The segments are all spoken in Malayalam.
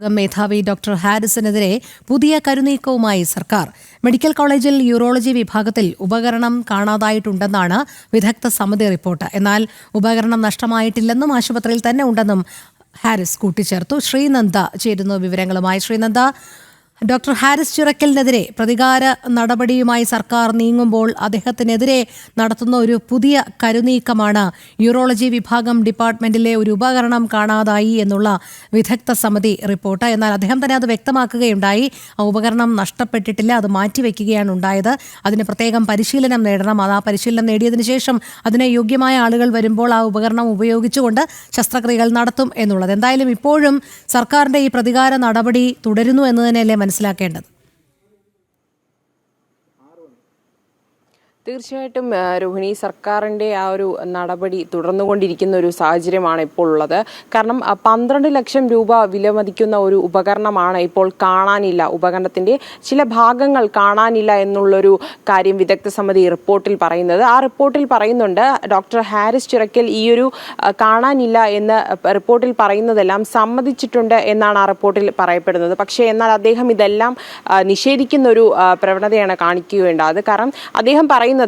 മേധാവി ഡോക്ടർ ഹാരിസിനെതിരെ പുതിയ കരുനീക്കവുമായി സർക്കാർ. മെഡിക്കൽ കോളേജിൽ യൂറോളജി വിഭാഗത്തിൽ ഉപകരണം കാണാതായിട്ടുണ്ടെന്നാണ് വിദഗ്ധ സമിതി റിപ്പോർട്ട്. എന്നാൽ ഉപകരണം നഷ്ടമായിട്ടില്ലെന്നും ആശുപത്രിയിൽ തന്നെ ഉണ്ടെന്നും ഹാരിസ് കൂട്ടിച്ചേർത്തു. ശ്രീനന്ദ ചേരുന്നു വിവരങ്ങളുമായി. ശ്രീനന്ദ, ഡോക്ടർ ഹാരിസ് ചിറക്കലിനെതിരെ പ്രതികാര നടപടിയുമായി സർക്കാർ നീങ്ങുമ്പോൾ അദ്ദേഹത്തിനെതിരെ നടത്തുന്ന ഒരു പുതിയ കരുനീക്കമാണ് യൂറോളജി വിഭാഗം ഡിപ്പാർട്ട്മെന്റിലെ ഒരു ഉപകരണം കാണാതായി എന്നുള്ള വിദഗ്ധ സമിതി റിപ്പോർട്ട്. എന്നാൽ അദ്ദേഹം തന്നെ അത് വ്യക്തമാക്കുകയുണ്ടായി. ആ ഉപകരണം നഷ്ടപ്പെട്ടിട്ടില്ല, അത് മാറ്റിവെക്കുകയാണ് ഉണ്ടായത്. അതിന് പ്രത്യേകം പരിശീലനം നേടണം. ആ പരിശീലനം നേടിയതിനു ശേഷം അതിന് യോഗ്യമായ ആളുകൾ വരുമ്പോൾ ആ ഉപകരണം ഉപയോഗിച്ചുകൊണ്ട് ശസ്ത്രക്രിയകൾ നടത്തും എന്നുള്ളത്. എന്തായാലും ഇപ്പോഴും സർക്കാരിന്റെ ഈ പ്രതികാര നടപടി തുടരുന്നു എന്ന് തന്നെയല്ലേ മനസ്സിലാക്കേണ്ടത്? തീർച്ചയായിട്ടും രോഹിണി, സർക്കാരിൻ്റെ ആ ഒരു നടപടി തുടർന്നുകൊണ്ടിരിക്കുന്ന ഒരു സാഹചര്യമാണ് ഇപ്പോൾ ഉള്ളത്. കാരണം 12 ലക്ഷം രൂപ വിലമതിക്കുന്ന ഒരു ഉപകരണമാണ് ഇപ്പോൾ കാണാനില്ല, ഉപകരണത്തിൻ്റെ ചില ഭാഗങ്ങൾ കാണാനില്ല എന്നുള്ളൊരു കാര്യം വിദഗ്ധ സമിതി റിപ്പോർട്ടിൽ പറയുന്നത്. ആ റിപ്പോർട്ടിൽ പറയുന്നുണ്ട്, ഡോക്ടർ ഹാരിസ് ചിറക്കൽ ഈ ഒരു കാണാനില്ല എന്ന് റിപ്പോർട്ടിൽ പറയുന്നതെല്ലാം സമ്മതിച്ചിട്ടുണ്ട് എന്നാണ് ആ റിപ്പോർട്ടിൽ പറയപ്പെടുന്നത്. പക്ഷേ എന്നാൽ അദ്ദേഹം ഇതെല്ലാം നിഷേധിക്കുന്ന ഒരു പ്രവണതയാണ് കാണിക്കുകയുണ്ടായത്. കാരണം അദ്ദേഹം പറയുന്നത്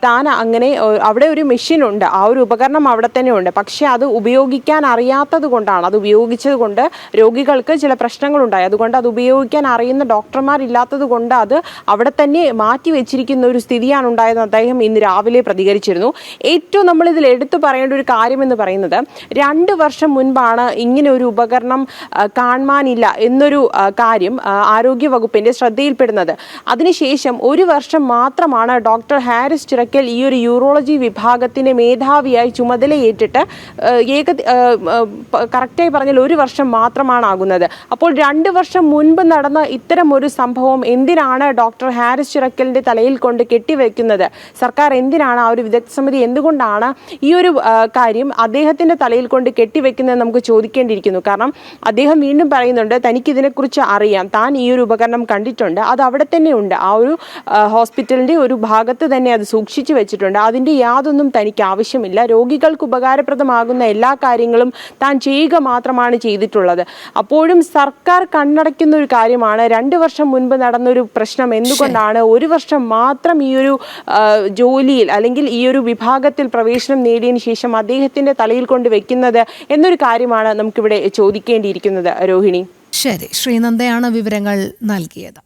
താൻ അങ്ങനെ അവിടെ ഒരു മെഷീൻ ഉണ്ട്, ആ ഒരു ഉപകരണം അവിടെ തന്നെ ഉണ്ട്, പക്ഷെ അത് ഉപയോഗിക്കാൻ അറിയാത്തത് കൊണ്ടാണ്, അത് ഉപയോഗിച്ചത് കൊണ്ട് രോഗികൾക്ക് ചില പ്രശ്നങ്ങളുണ്ടായി, അതുകൊണ്ട് അത് ഉപയോഗിക്കാൻ അറിയുന്ന ഡോക്ടർമാരില്ലാത്തത് കൊണ്ട് അത് അവിടെ തന്നെ മാറ്റി വെച്ചിരിക്കുന്ന ഒരു സ്ഥിതിയാണ് ഉണ്ടായതെന്ന് അദ്ദേഹം ഇന്ന് രാവിലെ പ്രതികരിച്ചിരുന്നു. ഏറ്റവും നമ്മൾ ഇതിൽ എടുത്തു പറയേണ്ട ഒരു കാര്യമെന്ന് പറയുന്നത്, 2 വർഷം മുൻപാണ് ഇങ്ങനെ ഒരു ഉപകരണം കാണാനില്ല എന്നൊരു കാര്യം ആരോഗ്യ വകുപ്പിന്റെ ശ്രദ്ധയിൽപ്പെടുന്നത്. അതിനുശേഷം 1 വർഷം മാത്രമാണ് ഡോക്ടർ ഹാരിസ് ചിറക്കൽ ഈ ഒരു യൂറോളജി വിഭാഗത്തിന്റെ മേധാവിയായി ചുമതലയേറ്റിട്ട് കറക്റ്റായി പറഞ്ഞാൽ 1 വർഷം മാത്രമാണ് ആകുന്നത്. അപ്പോൾ 2 വർഷം മുൻപ് നടന്ന ഇത്തരം ഒരു സംഭവം എന്തിനാണ് ഡോക്ടർ ഹാരിസ് ചിറക്കലിന്റെ തലയിൽ കൊണ്ട് കെട്ടിവെക്കുന്നത്? സർക്കാർ എന്തിനാണ്, ആ ഒരു വിദഗ്ധ സമിതി എന്തുകൊണ്ടാണ് ഈ ഒരു കാര്യം അദ്ദേഹത്തിന്റെ തലയിൽ കൊണ്ട് കെട്ടിവെക്കുന്നത് നമുക്ക് ചോദിക്കേണ്ടിയിരിക്കുന്നു. കാരണം അദ്ദേഹം വീണ്ടും പറയുന്നുണ്ട്, തനിക്ക് ഇതിനെക്കുറിച്ച് അറിയാം, താൻ ഈ ഒരു ഉപകരണം കണ്ടിട്ടുണ്ട്, അത് അവിടെ തന്നെ ഉണ്ട്, ആ ഒരു ഹോസ്പിറ്റലിന്റെ ഒരു ഭാഗത്ത് തന്നെ അത് സൂക്ഷിച്ചു വെച്ചിട്ടുണ്ട്, അതിൻ്റെ യാതൊന്നും തനിക്ക് ആവശ്യമില്ല, രോഗികൾക്ക് ഉപകാരപ്രദമാകുന്ന എല്ലാ കാര്യങ്ങളും താൻ ചെയ്യുക മാത്രമാണ് ചെയ്തിട്ടുള്ളത്. അപ്പോഴും സർക്കാർ കണ്ണടയ്ക്കുന്ന ഒരു കാര്യമാണ്, 2 വർഷം മുൻപ് നടന്നൊരു പ്രശ്നം എന്തുകൊണ്ടാണ് 1 വർഷം മാത്രം ഈ ഒരു ജോലിയിൽ അല്ലെങ്കിൽ ഈ ഒരു വിഭാഗത്തിൽ പ്രവേശനം നേടിയതിനു ശേഷം അദ്ദേഹത്തിന്റെ തലയിൽ കൊണ്ട് വെക്കുന്നത് എന്നൊരു കാര്യമാണ് നമുക്കിവിടെ ചോദിക്കേണ്ടിയിരിക്കുന്നത്. രോഹിണി, ശരി, ശ്രീനന്ദയാണ് വിവരങ്ങൾ നൽകിയത്.